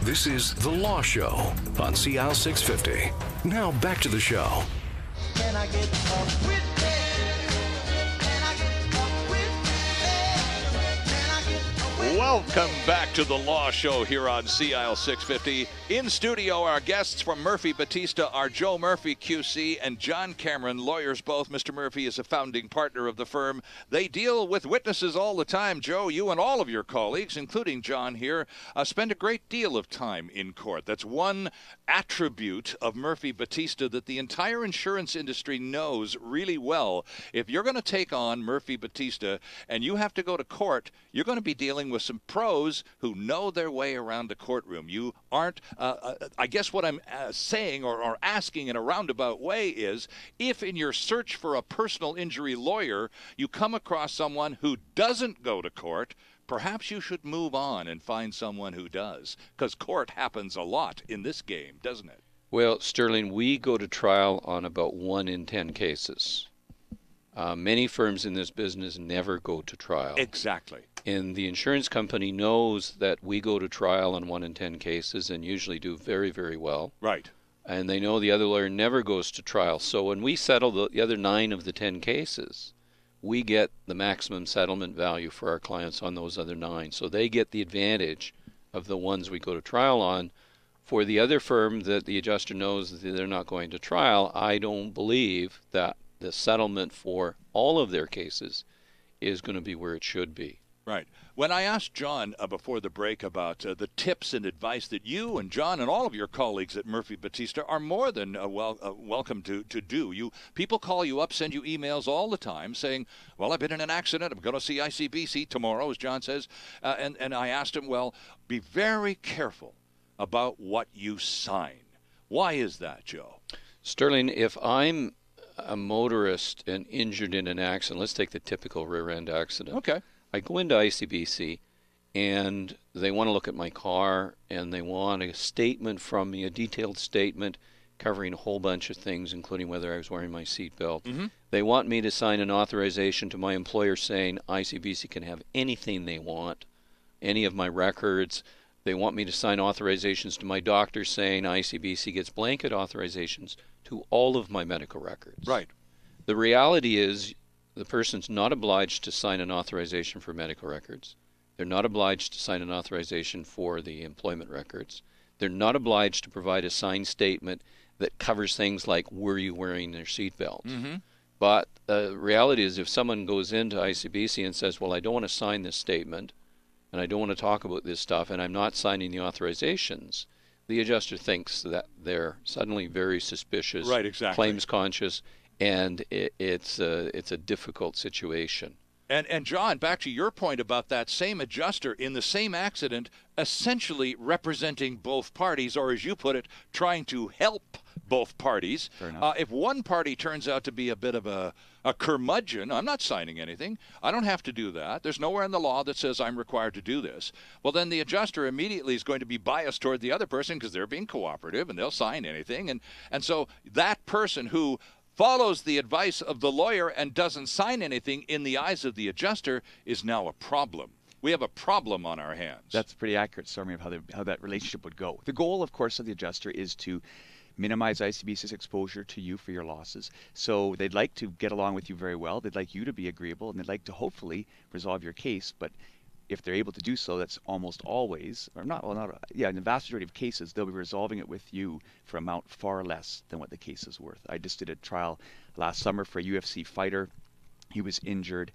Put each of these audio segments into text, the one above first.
This is The Law Show on CL 650. Now back to the show. Can I get up with it? Can I get up with it? Can I get up with it? Welcome back to the Law Show here on CIL 650. In studio, our guests from Murphy Batista are Joe Murphy, QC, and John Cameron, lawyers both. Mr. Murphy is a founding partner of the firm. They deal with witnesses all the time. Joe, you and all of your colleagues, including John here, spend a great deal of time in court. That's one attribute of Murphy Batista that the entire insurance industry knows really well. If you're going to take on Murphy Batista and you have to go to court, you're going to be dealing with some pros who know their way around the courtroom. You aren't, I guess what I'm saying or asking in a roundabout way is, if in your search for a personal injury lawyer, you come across someone who doesn't go to court, perhaps you should move on and find someone who does, because court happens a lot in this game, doesn't it? Well, Sterling, we go to trial on about 1 in 10 cases. Many firms in this business never go to trial. Exactly. And the insurance company knows that we go to trial on 1 in 10 cases and usually do very, very well. Right. And they know the other lawyer never goes to trial. So when we settle the other 9 of the 10 cases, we get the maximum settlement value for our clients on those other 9. So they get the advantage of the ones we go to trial on. For the other firm that the adjuster knows that they're not going to trial, I don't believe that the settlement for all of their cases is going to be where it should be. Right. When I asked John before the break about the tips and advice that you and John and all of your colleagues at Murphy Batista are more than welcome to do. People call you up, send you emails all the time saying, well, I've been in an accident. I'm going to see ICBC tomorrow, as John says. And I asked him, well, be very careful about what you sign. Why is that, Joe? Sterling, if I'm a motorist and injured in an accident, let's take the typical rear-end accident. Okay. I go into ICBC and they want to look at my car and they want a statement from me, a detailed statement covering a whole bunch of things, including whether I was wearing my seatbelt. Mm-hmm. They want me to sign an authorization to my employer saying ICBC can have anything they want, any of my records. They want me to sign authorizations to my doctor saying ICBC gets blanket authorizations to all of my medical records. Right. The reality is the person's not obliged to sign an authorization for medical records. They're not obliged to sign an authorization for the employment records. They're not obliged to provide a signed statement that covers things like, were you wearing your seatbelt? Mm-hmm. But the reality is if someone goes into ICBC and says, well, I don't want to sign this statement, and I don't want to talk about this stuff, and I'm not signing the authorizations, the adjuster thinks that they're suddenly very suspicious, right, exactly, claims conscious, and it's a difficult situation. And John, back to your point about that same adjuster in the same accident, essentially representing both parties, or as you put it, trying to help both parties. Fair enough. If one party turns out to be a bit of a curmudgeon, I'm not signing anything. I don't have to do that. There's nowhere in the law that says I'm required to do this. Well, then the adjuster immediately is going to be biased toward the other person because they're being cooperative and they'll sign anything. And so that person who follows the advice of the lawyer and doesn't sign anything in the eyes of the adjuster is now a problem. We have a problem on our hands. That's a pretty accurate summary of how that relationship would go. The goal, of course, of the adjuster is to minimize ICBC's exposure to you for your losses. So they'd like to get along with you very well. They'd like you to be agreeable, and they'd like to hopefully resolve your case. But if they're able to do so, that's almost always, or not, well, not, yeah, in the vast majority of cases, they'll be resolving it with you for an amount far less than what the case is worth. I just did a trial last summer for a UFC fighter. He was injured.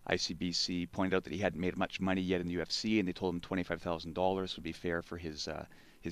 ICBC pointed out that he hadn't made much money yet in the UFC, and they told him $25,000 would be fair for his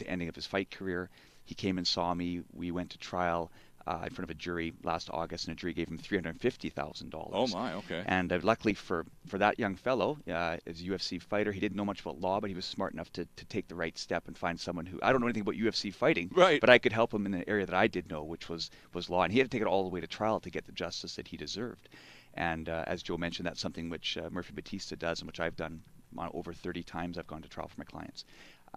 ending of his fight career. He came and saw me. We went to trial in front of a jury last August, and a jury gave him $350,000. Oh my, okay. And luckily for that young fellow, as a UFC fighter, he didn't know much about law, but he was smart enough to take the right step and find someone who, I don't know anything about UFC fighting, right, but I could help him in an area that I did know, which was law. And he had to take it all the way to trial to get the justice that he deserved. And as Joe mentioned, that's something which Murphy Batista does and which I've done over 30 times. I've gone to trial for my clients.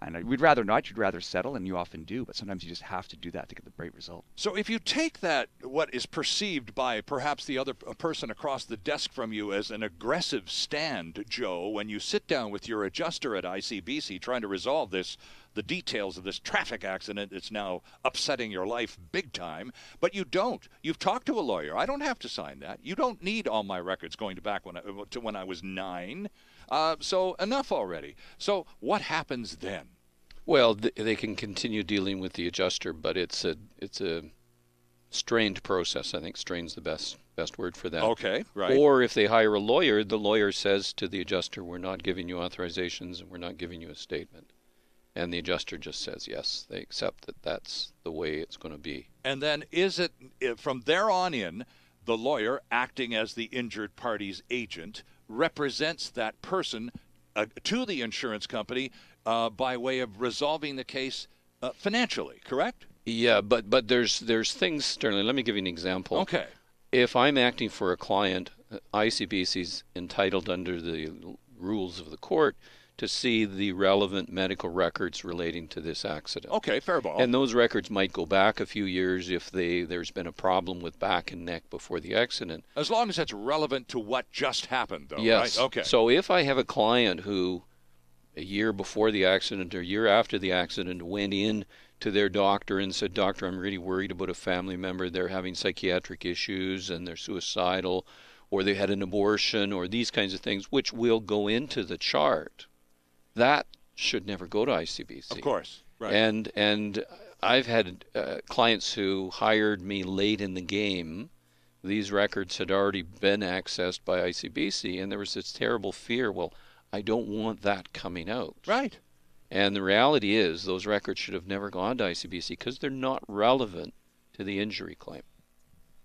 And we'd rather not. You'd rather settle, and you often do. But sometimes you just have to do that to get the right result. So if you take that, what is perceived by perhaps the other person across the desk from you as an aggressive stand, Joe, when you sit down with your adjuster at ICBC trying to resolve this, the details of this traffic accident that's now upsetting your life big time, but you don't. You've talked to a lawyer. I don't have to sign that. You don't need all my records going back to when I was 9. So enough already. So what happens then? Well, they can continue dealing with the adjuster, but it's a strained process. I think strained's the best word for that. Okay, right. Or if they hire a lawyer, the lawyer says to the adjuster, we're not giving you authorizations and we're not giving you a statement. And the adjuster just says yes. They accept that that's the way it's going to be. And then is it, from there on in, the lawyer, acting as the injured party's agent, represents that person to the insurance company by way of resolving the case financially, correct? Yeah, but there's things, Sterling. Let me give you an example. Okay. If I'm acting for a client, ICBC's entitled under the rules of the court to see the relevant medical records relating to this accident. Okay, fair ball. And those records might go back a few years if there's been a problem with back and neck before the accident. As long as that's relevant to what just happened, though, yes. right? Okay. So if I have a client who, a year before the accident or a year after the accident, went in to their doctor and said, Doctor, I'm really worried about a family member. They're having psychiatric issues and they're suicidal, or they had an abortion, or these kinds of things, which will go into the chart. That should never go to ICBC. Of course, right. And I've had clients who hired me late in the game. These records had already been accessed by ICBC, and there was this terrible fear, well, I don't want that coming out. Right. And the reality is those records should have never gone to ICBC because they're not relevant to the injury claim.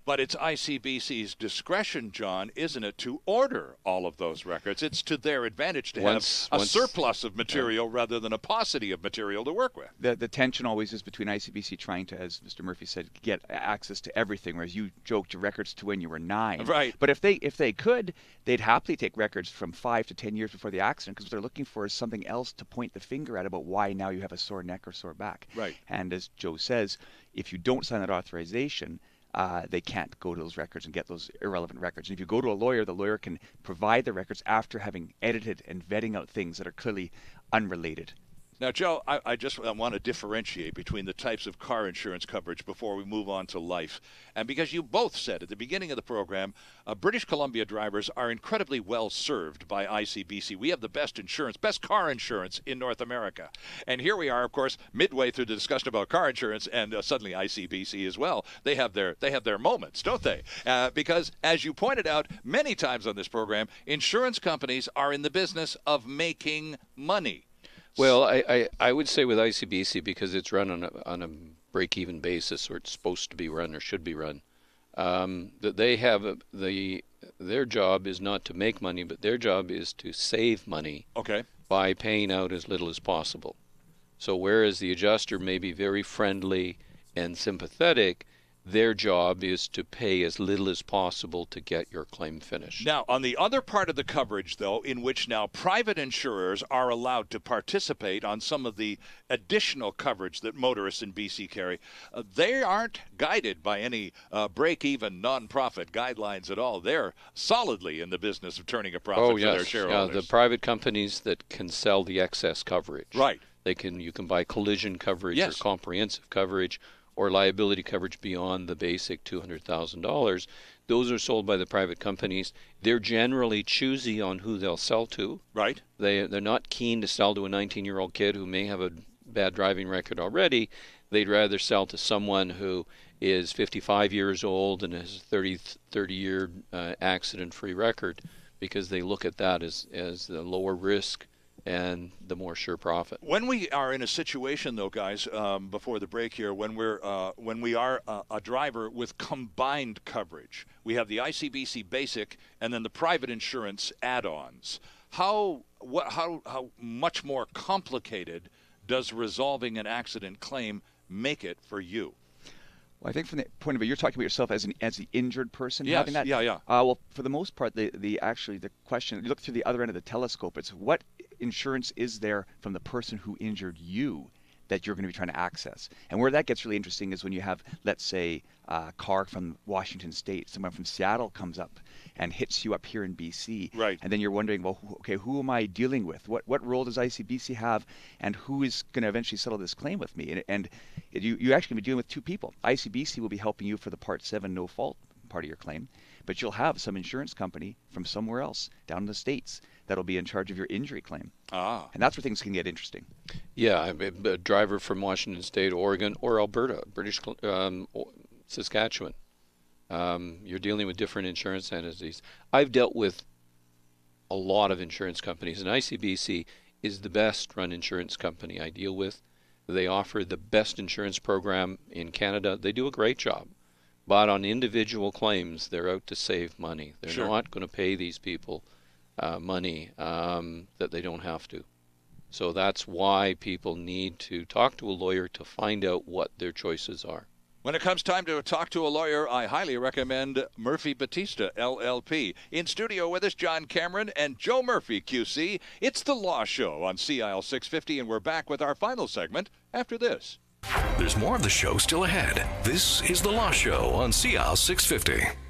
But it's ICBC's discretion, John, isn't it, to order all of those records? It's to their advantage to have a surplus of material rather than a paucity of material to work with. The tension always is between ICBC trying to, as Mr. Murphy said, get access to everything, whereas you joked your records to when you were 9. Right. But if they could, they'd happily take records from 5 to 10 years before the accident, because what they're looking for is something else to point the finger at about why now you have a sore neck or sore back. Right. And as Joe says, if you don't sign that authorization, they can't go to those records and get those irrelevant records. And if you go to a lawyer, the lawyer can provide the records after having edited and vetting out things that are clearly unrelated. Now, Joe, I just want to differentiate between the types of car insurance coverage before we move on to life. And because you both said at the beginning of the program, British Columbia drivers are incredibly well served by ICBC. We have the best insurance, best car insurance in North America. And here we are, of course, midway through the discussion about car insurance, and suddenly ICBC as well. They have their moments, don't they? Because, as you pointed out many times on this program, insurance companies are in the business of making money. Well, I would say with ICBC, because it's run on a break-even basis, or it's supposed to be run or should be run, that they have their job is not to make money, but their job is to save money. Okay. By paying out as little as possible. So whereas the adjuster may be very friendly and sympathetic, their job is to pay as little as possible to get your claim finished. Now, on the other part of the coverage, though, in which now private insurers are allowed to participate on some of the additional coverage that motorists in BC carry, they aren't guided by any break-even nonprofit guidelines at all. They're solidly in the business of turning a profit for their shareholders. Yeah, the private companies that can sell the excess coverage. Right. You can buy collision coverage Yes. or comprehensive coverage, or liability coverage beyond the basic $200,000. Those are sold by the private companies. They're generally choosy on who they'll sell to. Right. They're not keen to sell to a 19-year-old kid who may have a bad driving record already. They'd rather sell to someone who is 55 years old and has a 30-year accident-free record, because they look at that as the lower risk and the more sure profit. When we are in a situation, though, guys, before the break here, when we are a driver with combined coverage, we have the ICBC Basic and then the private insurance add-ons. How much more complicated does resolving an accident claim make it for you? Well, I think from the point of view, you're talking about yourself as the injured person. Yes, having that. yeah. Well, for the most part, the question, you look through the other end of the telescope. It's what insurance is there from the person who injured you that you're going to be trying to access. And where that gets really interesting is when you have, let's say, a car from Washington State, someone from Seattle comes up and hits you up here in BC. Right. And then you're wondering, well, okay, who am I dealing with? What role does ICBC have? And who is going to eventually settle this claim with me? And you actually be dealing with two people. ICBC will be helping you for the Part 7 no fault part of your claim, but you'll have some insurance company from somewhere else down in the States that'll be in charge of your injury claim. And that's where things can get interesting. Yeah, I'm a driver from Washington State, Oregon, or Alberta, Saskatchewan. You're dealing with different insurance entities. I've dealt with a lot of insurance companies, and ICBC is the best run insurance company I deal with. They offer the best insurance program in Canada. They do a great job. But on individual claims, they're out to save money. They're not going to pay these people money that they don't have to. So that's why people need to talk to a lawyer to find out what their choices are. When it comes time to talk to a lawyer, I highly recommend Murphy Batista, LLP. In studio with us, John Cameron and Joe Murphy, QC. It's The Law Show on CIL 650, and we're back with our final segment after this. There's more of the show still ahead. This is The Law Show on CIL 650.